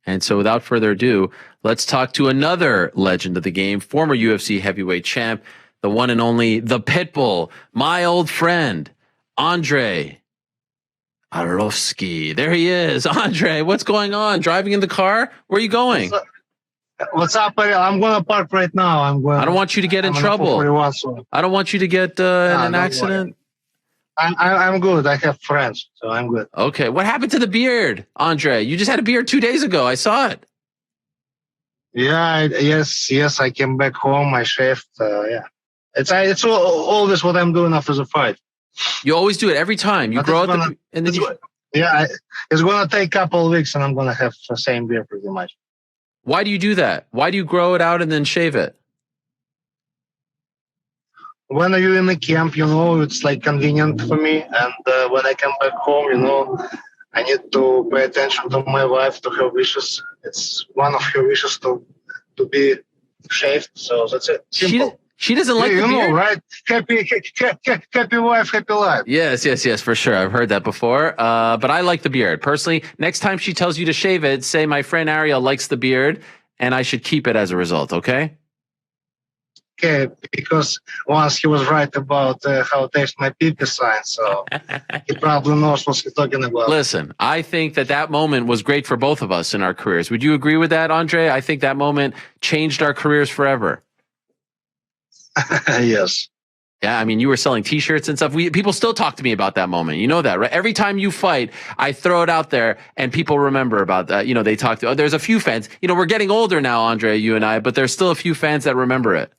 And so without further ado, let's talk to another legend of the game, former UFC heavyweight champ, the one and only, the Pitbull, my old friend, Andrei Arlovski. There he is. Andrei, what's going on? Driving in the car? Where are you going? What's up? I'm going to park right now. I don't want you to get in trouble. I don't want you to get in an accident. I'm good. I have friends, so I'm good. Okay. What happened to the beard, Andrei? You just had a beard 2 days ago. I saw it. Yeah. Yes. I came back home. I shaved. Yeah. It's always what I'm doing after the fight. You always do it every time. You grow out and then yeah. It's gonna take a couple of weeks, and I'm gonna have the same beard pretty much. Why do you do that? Why do you grow it out and then shave it? When you're in the camp, it's like convenient for me. And when I come back home, I need to pay attention to my wife, to her wishes. It's one of her wishes to be shaved. So that's it. Simple. She doesn't like the beard. Right? Happy wife, happy life. Yes, for sure. I've heard that before. But I like the beard. Personally, next time she tells you to shave it, say my friend Ariel likes the beard and I should keep it as a result, okay? Okay, because once he was right about how it takes my pee-pee sign, so he probably knows what he's talking about. Listen, I think that moment was great for both of us in our careers. Would you agree with that, Andrei? I think that moment changed our careers forever. Yes. Yeah, I mean, you were selling T-shirts and stuff. People still talk to me about that moment. You know that, right? Every time you fight, I throw it out there, and people remember about that. They talk to. There's a few fans. We're getting older now, Andrei, you and I, but there's still a few fans that remember it.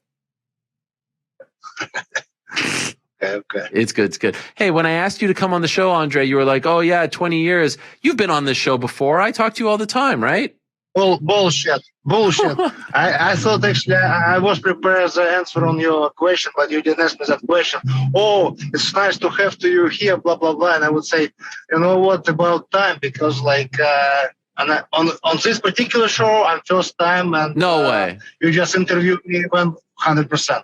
Okay. It's good. Hey, when I asked you to come on the show, Andrei, you were like, "Oh yeah, 20 years. You've been on this show before. I talk to you all the time, right?" Well, bullshit. I thought actually I was prepared the answer on your question, but you didn't ask me that question. Oh, it's nice to have you here, blah, blah, blah. And I would say, you know what, about time, because on this particular show, I'm first time. And no way. You just interviewed me 100%.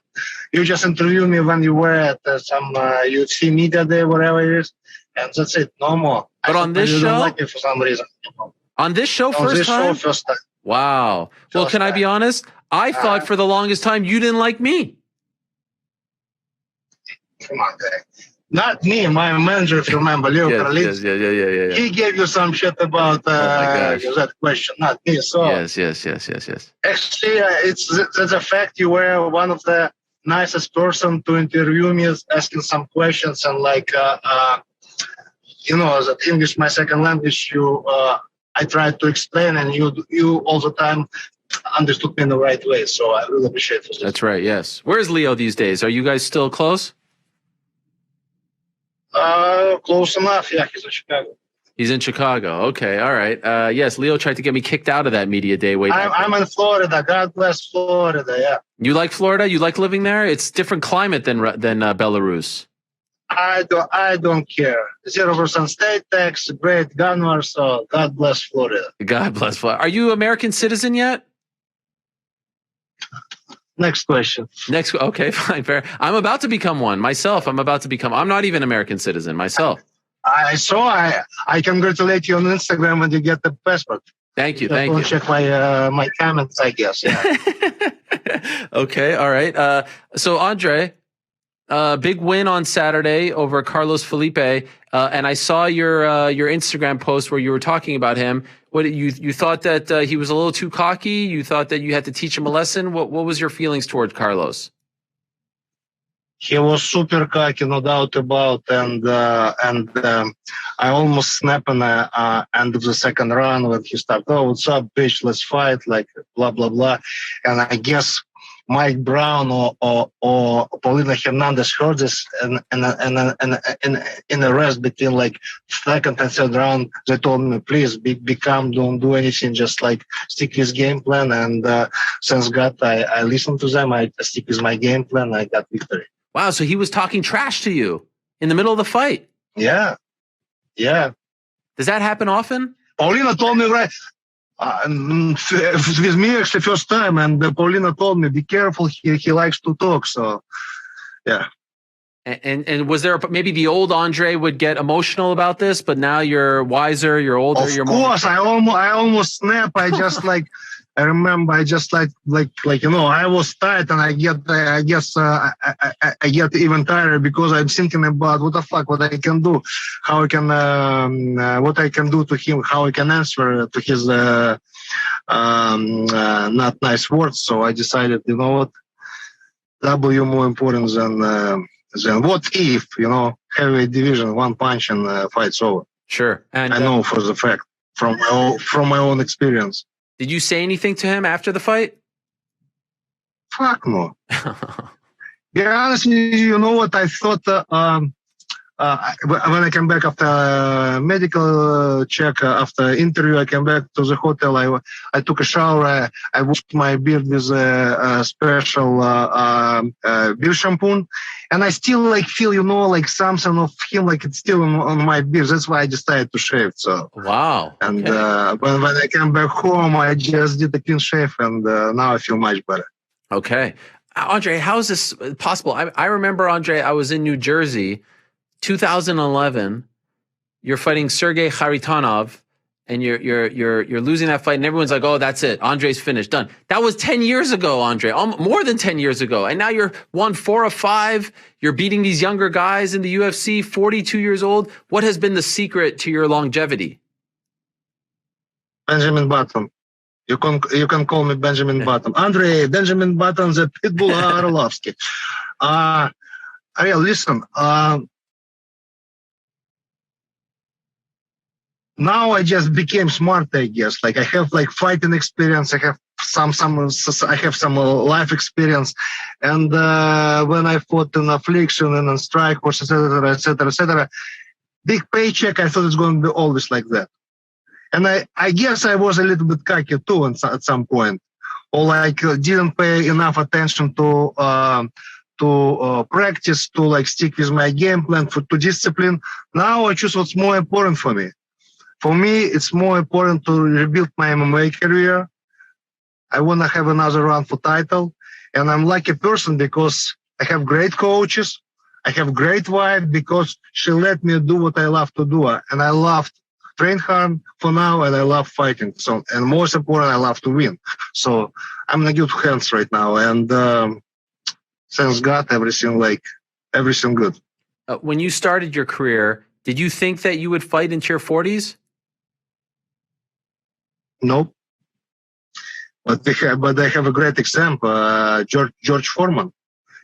You just interviewed me when you were at some UFC media day, whatever it is. And that's it, no more. But on this show? Don't like it for some reason. On this show, first time? Wow. Well, can I be honest? I thought for the longest time you didn't like me. Come on, guy. Not me, my manager, if you remember, Leo Karlitz. Yeah. He gave you some shit about that question, not me. So yes. Actually, that's a fact. You were one of the nicest person to interview me, asking some questions, and that English, my second language, I tried to explain, and you all the time understood me in the right way. So I really appreciate it. That's right. Yes. Where's Leo these days? Are you guys still close? Close enough. Yeah, he's in Chicago. He's in Chicago. Okay. All right. Yes. Leo tried to get me kicked out of that media day. I'm in Florida. God bless Florida. Yeah. You like Florida? You like living there? It's different climate than Belarus. I don't care. 0% state tax, great gunner, so God bless Florida. God bless Florida. Are you American citizen yet? Next question. Okay, fine, fair. I'm about to become one myself. I'm not even American citizen myself. I congratulate you on Instagram when you get the passport. Thank you. Check my comments, I guess. Yeah. Okay, all right. So Andrei, big win on Saturday over Carlos Felipe, and I saw your Instagram post where you were talking about him. What you thought that he was a little too cocky? You thought that you had to teach him a lesson? What was your feelings toward Carlos? He was super cocky, no doubt about, and I almost snapped in the end of the second round when he started. Oh, what's up, bitch? Let's fight, like blah blah blah. And I guess Mike Brown or Paulina Hernandez heard this, and in the rest between like second and third round, they told me, please be calm, don't do anything, just like stick with game plan. And thanks God, I listened to them. I stick with my game plan. I got victory. Wow, so he was talking trash to you in the middle of the fight. Yeah. Does that happen often? Paulina told me right. With me actually first time, and Paulina told me, be careful, he likes to talk, so yeah. And was there maybe the old Andre would get emotional about this, but now you're wiser, you're older, Of you're course, I almost snap. I just like, I remember, I just like I was tired, and I get even tired because I'm thinking about what the fuck, what I can do, how I can, what I can do to him, how I can answer to his not nice words. So I decided, you know what, W more important than what if, heavyweight division, one punch and fight's over. Sure. And I know for the fact from my own experience. Did you say anything to him after the fight? Fuck no. Be honest with you, you know what I thought when I came back after medical check, after interview, I came back to the hotel. I took a shower. I washed my beard with a special beard shampoo, and I still feel, like something of him, like it's still on my beard. That's why I decided to shave. So wow. And when I came back home, I just did a clean shave, and now I feel much better. Okay, Andre, how is this possible? I remember, Andre, I was in New Jersey. 2011, you're fighting Sergey Kharitonov, and you're losing that fight, and everyone's like, "Oh, that's it, Andrei's finished, done." That was 10 years ago, Andre, more than 10 years ago, and now you're won 4 of 5. You're beating these younger guys in the UFC, 42 years old. What has been the secret to your longevity? Benjamin Button. You can call me Benjamin Button. Andrei, Benjamin Button, the Pitbull Arlovski. Ariel, listen. Now I just became smart, I guess. I have fighting experience. I have some life experience. And when I fought in Affliction and in Strikeforce, etc., big paycheck, I thought it's going to be always like that. And I guess I was a little bit cocky too at some point, or didn't pay enough attention to practice, to stick with my game plan, to discipline. Now I choose what's more important for me. For me, it's more important to rebuild my MMA career. I want to have another run for title. And I'm lucky person because I have great coaches. I have great wife because she let me do what I love to do. And I love train hard for now, and I love fighting. So, and most important, I love to win. So I'm in a good hands right now. And thanks God, everything good. When you started your career, did you think that you would fight into your 40s? Nope. But I have a great example. George Foreman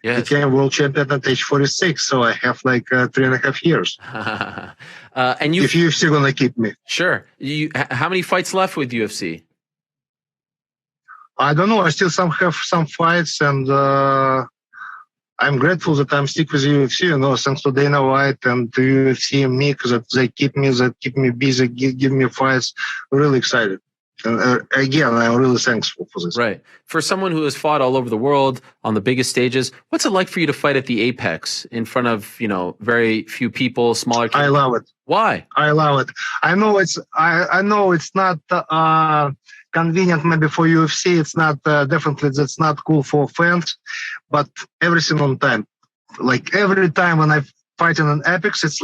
became world champion at age 46. So I have 3.5 years. And if UFC gonna keep me. Sure. How many fights left with UFC? I don't know. I still have some fights, and I'm grateful that I'm stick with UFC. Thanks to Dana White and to UFC and Mick, that they keep me busy, give me fights. Really excited. And again, I'm really thankful for this. Right. For someone who has fought all over the world on the biggest stages, what's it like for you to fight at the Apex in front of, very few people, smaller kids? I love it. Why? I love it. I know it's not convenient maybe for UFC. It's not definitely that's not cool for fans, but everything on time. Every time when I fight in an Apex, it's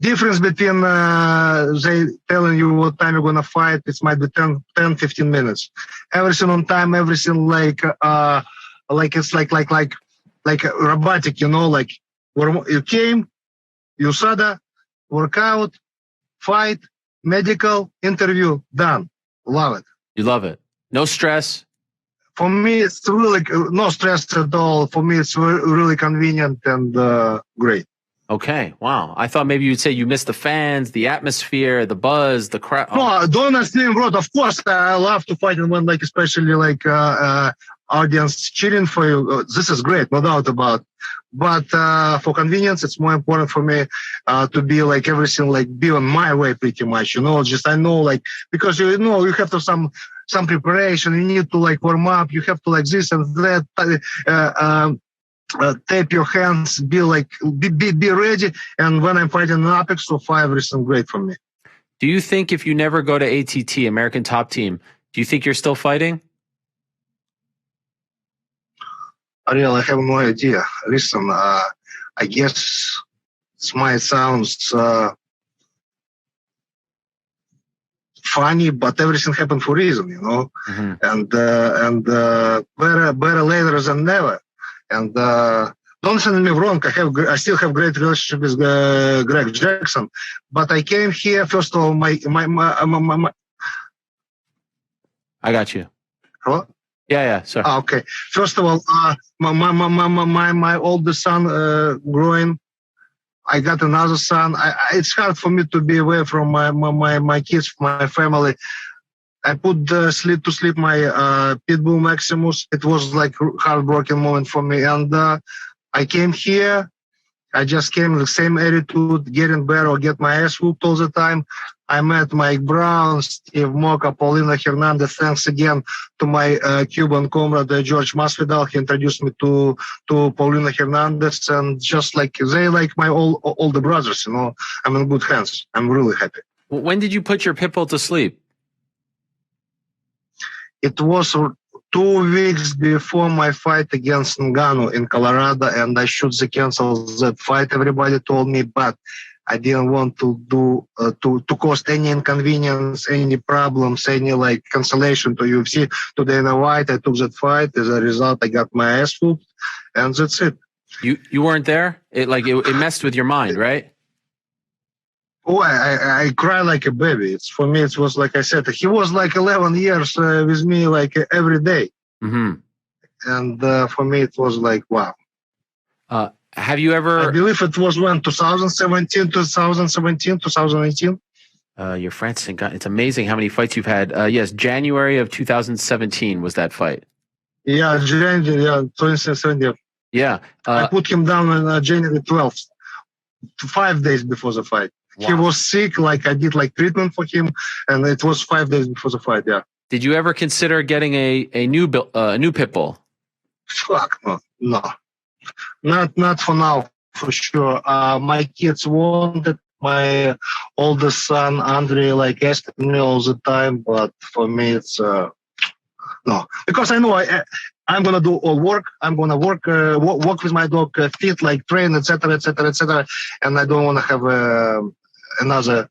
difference between they telling you what time you're gonna fight. It might be 10-15 minutes. Everything on time. Everything it's like robotic. You came, you USADA, workout, fight, medical, interview, done. Love it. You love it. No stress. For me, it's really no stress at all. For me, it's really convenient and great. Okay. Wow. I thought maybe you'd say you miss the fans, the atmosphere, the buzz, the crowd. No, don't understand, bro. Of course, I love to fight and when especially audience cheering for you. This is great, no doubt about. But for convenience, it's more important for me to be everything be on my way pretty much. Just I know because you have to some preparation. You need to warm up. You have to this and that. Tape your hands, be ready, and when I'm fighting an Apex, so far everything great for me. Do you think if you never go to ATT, American Top Team, do you think you're still fighting? Ariel, I have no idea. Listen, I guess it might sound funny, but everything happened for a reason, you know. And better later than never. And don't send me wrong. I still have great relationship with Greg Jackson, but I came here first of all. My I got you. Hello? Yeah. Sorry. Okay. First of all, my oldest son growing. I got another son. It's hard for me to be away from my kids, my family. I put sleep my pit bull Maximus. It was like heartbroken moment for me, and I came here. I just came with the same attitude, getting better or get my ass whooped all the time. I met Mike Brown, Steve Moka, Paulina Hernandez. Thanks again to my Cuban comrade, George Masvidal. He introduced me to Paulina Hernandez, and just like they like my older brothers, you know. I'm in good hands. I'm really happy. When did you put your pit bull to sleep? It was 2 weeks before my fight against Ngannou in Colorado, and I should cancel that fight. Everybody told me, but I didn't want to do to cause any inconvenience, any problems, any like cancellation to UFC, to Dana White. I took that fight. As a result, I got my ass whooped, and that's it. You weren't there? It messed with your mind, right? Oh, I cry like a baby. It's for me. It was like I said. He was like 11 years with me, like every day. And for me, it was like wow. Have you ever? I believe it was when 2017, 2018. Your France, it's amazing how many fights you've had. Yes, January of 2017 was that fight. Yeah, January, 2017. Yeah. I put him down on January 12th, 5 days before the fight. Wow. He was sick, like I did like treatment for him, and it was 5 days before the fight, yeah. Did you ever consider getting a new pit bull? Fuck no. Not for now, for sure. My kids wanted. My oldest son, Andrei, like asked me all the time, but for me, it's no. Because I know I'm gonna do all work. I'm gonna work with my dog, feed, like train, etc., and I don't want to have another.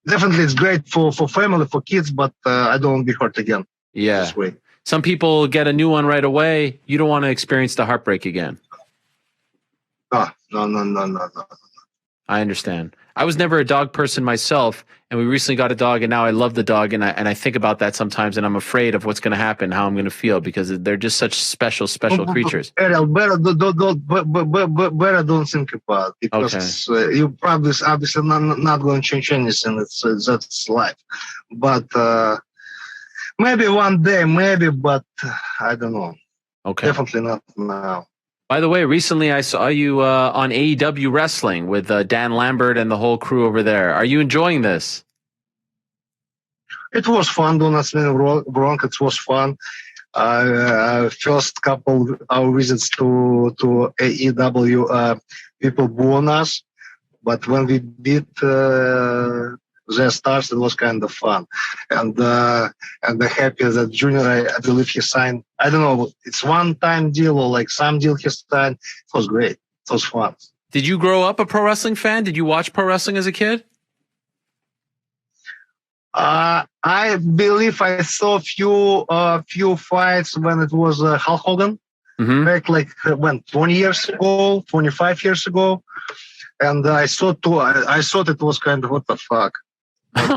Definitely, it's great for family, for kids, but I don't want to be hurt again. Yeah. This way. Some people get a new one right away. You don't want to experience the heartbreak again. No. I understand. I was never a dog person myself, and we recently got a dog, and now I love the dog, and I think about that sometimes, and I'm afraid of what's going to happen, how I'm going to feel, because they're just such special creatures. Ariel, better don't think about it, because you probably obviously not going to change anything. That's life, but maybe one day, but I don't know. Okay, definitely not now. By the way, recently I saw you on AEW Wrestling with Dan Lambert and the whole crew over there. Are you enjoying this? It was fun, don't ask me wrong. It was fun. First couple our visits to AEW, people boo on us, but when we beat their stars, it was kind of fun, and I'm happy that Junior, I believe he signed. I don't know, it's one-time deal or like some deal he signed. It was great. It was fun. Did you grow up a pro wrestling fan? Did you watch pro wrestling as a kid? I believe I saw a few fights when it was Hulk Hogan back like when 20 years ago, 25 years ago, and I thought it was kind of what the fuck.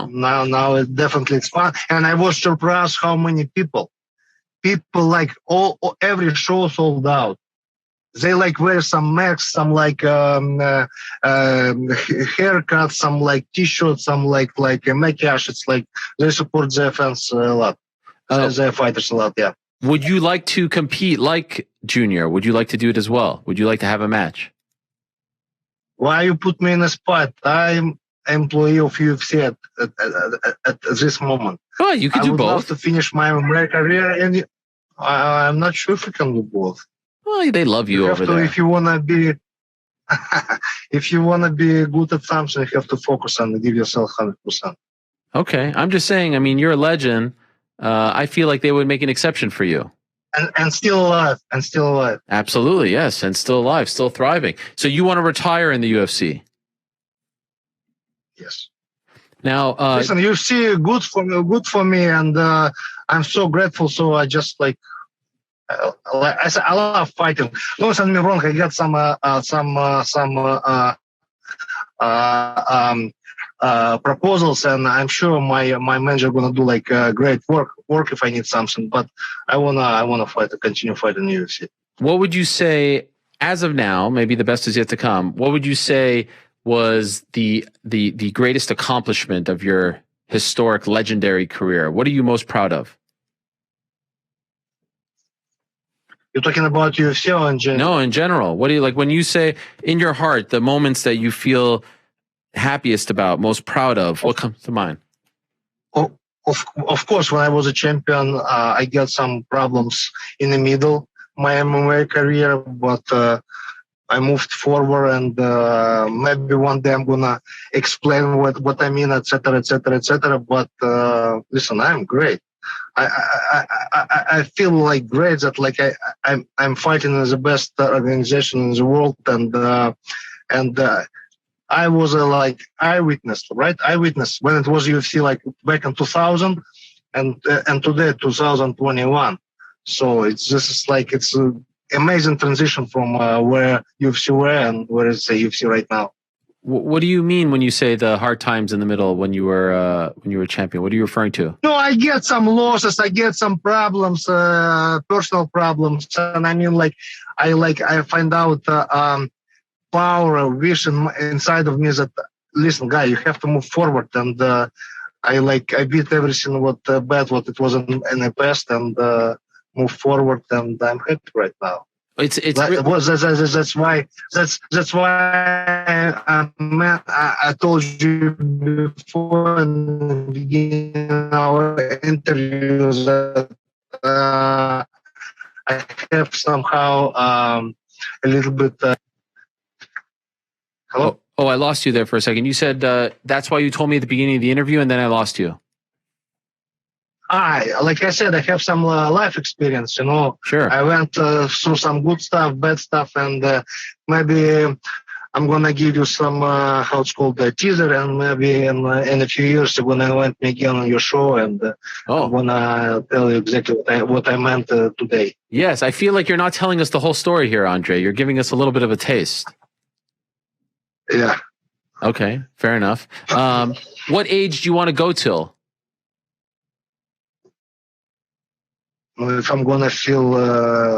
Now it definitely it's fun, and I was surprised how many people like every show sold out. They like wear some masks, some like haircuts, some like t-shirts, some like a maquillage. It's like they support their fans a lot, their fighters a lot. Yeah. Would you like to compete like Junior? Would you like to do it as well? Would you like to have a match? Why you put me in a spot? I'm employee of UFC at this moment. Oh, you could do both. I would love to finish my MMA career, and I'm not sure if I can do both. Well, they love you over there. If you wanna be, if you wanna be good at something, you have to focus and give yourself 100%. Okay, I'm just saying. I mean, you're a legend. I feel like they would make an exception for you. and still alive, and still alive. Absolutely, yes, and still alive, still thriving. So you want to retire in the UFC? Yes. Now, listen, UFC good for me, and I'm so grateful. So I just like I said, I love fighting. Don't get me wrong. I got some proposals, and I'm sure my manager gonna do like great work if I need something. But I wanna fight, continue fighting in the UFC. what would you say, as of now, maybe the best is yet to come, what would you say was the greatest accomplishment of your historic, legendary career? What are you most proud of? You're talking about UFC or in general? No, in general. What do you like when you say in your heart the moments that you feel happiest about, most proud of? What comes to mind? Of course, when I was a champion, I got some problems in the middle my MMA career, but I moved forward, and maybe one day I'm gonna explain what I mean, etc., etc., etc. But listen, I'm great. I feel like great that like I'm fighting in the best organization in the world, and I was a like eyewitness, right? Eyewitness when it was UFC like back in 2000, and today 2021. So it's just like it's an amazing transition from where UFC were and where is the UFC right now. What do you mean when you say the hard times in the middle when you were champion? What are you referring to? No, I get some losses, I get some problems, personal problems, and I mean I find out power, vision inside of me that listen, guy, you have to move forward, and I beat everything what bad what it was in the past, and move forward, and I'm happy right now. That's why I told you before in the beginning of our interviews that I have somehow a little bit. Hello? Oh, I lost you there for a second. You said that's why you told me at the beginning of the interview, and then I lost you. Like I said, I have some life experience, you know. Sure. I went through some good stuff, bad stuff, and maybe I'm gonna give you some how it's called a teaser, and maybe in a few years you're gonna invite me again on your show, and I'm gonna tell you exactly what I meant today. Yes, I feel like you're not telling us the whole story here, Andrei. You're giving us a little bit of a taste. Yeah. Okay, fair enough. What age do you want to go till? If I'm gonna feel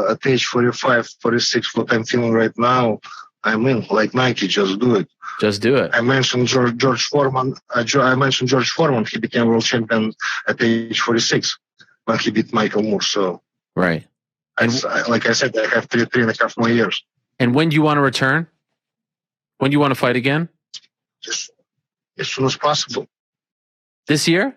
at age 45, 46, what I'm feeling right now, I mean, like Nike, just do it. Just do it. I mentioned George Foreman. I mentioned George Foreman. He became world champion at age 46 when he beat Michael Moore. So, right. And like I said, I have three and a half more years. And when do you want to return? When do you want to fight again? Just as soon as possible. This year?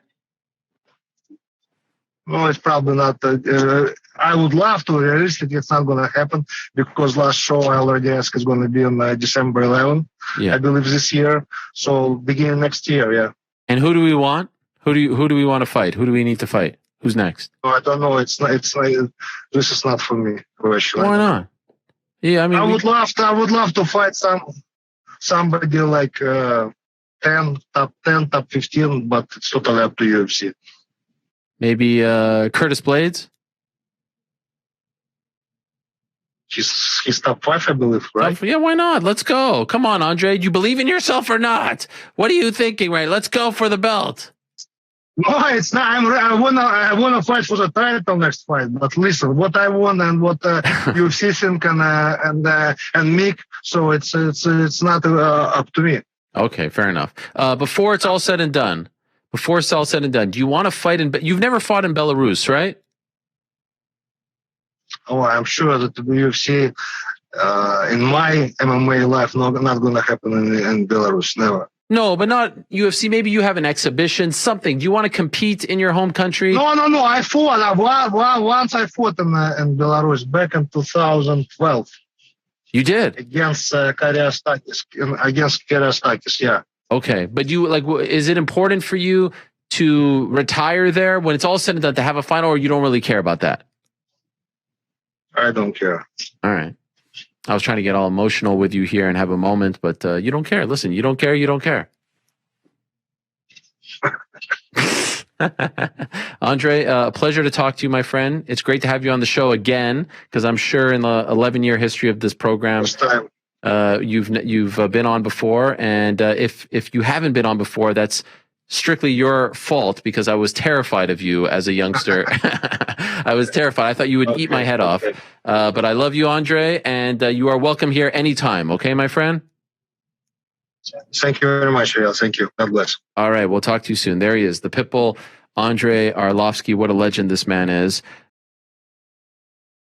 No, it's probably not. I would love to. Realistically, it's not going to happen because last show I already asked is going to be on December 11th, I believe, this year. So beginning next year, yeah. And who do we want? Who do we want to fight? Who do we need to fight? Who's next? No, I don't know. It's not. This is not for me. Why not? Yeah, I mean, I would love to fight somebody like 10, top 10, top 15, but it's totally up to UFC. Maybe Curtis Blades? He's top 5, I believe, right? Yeah, why not? Let's go. Come on, Andrei. Do you believe in yourself or not? What are you thinking, right? Let's go for the belt. No, it's not. I wanna fight for the title next fight. But listen, what I want and what UFC think and Mick. So it's not up to me. Okay, fair enough. Before it's all said and done, do you want to fight in? You've never fought in Belarus, right? Oh, I'm sure that the UFC in my MMA life not going to happen in Belarus. Never. No, but not UFC. Maybe you have an exhibition, something. Do you want to compete in your home country? No. I fought. Once I fought in Belarus back in 2012. You did? Against Kariastakis, yeah. Okay, but is it important for you to retire there when it's all said and done to have a final, or you don't really care about that? I don't care. All right. I was trying to get all emotional with you here and have a moment, but you don't care. Listen, you don't care. You don't care. Andrei, a pleasure to talk to you, my friend. It's great to have you on the show again, because I'm sure in the 11-year history of this program, First time. you've been on before, and if you haven't been on before, that's strictly your fault, because I was terrified of you as a youngster. I was terrified. I thought you would eat my head off. But I love you, Andrei, and you are welcome here anytime. Okay, my friend? Thank you very much, Ariel. Thank you. God bless. All right, we'll talk to you soon. There he is, the Pitbull, Andrei Arlovski. What a legend this man is.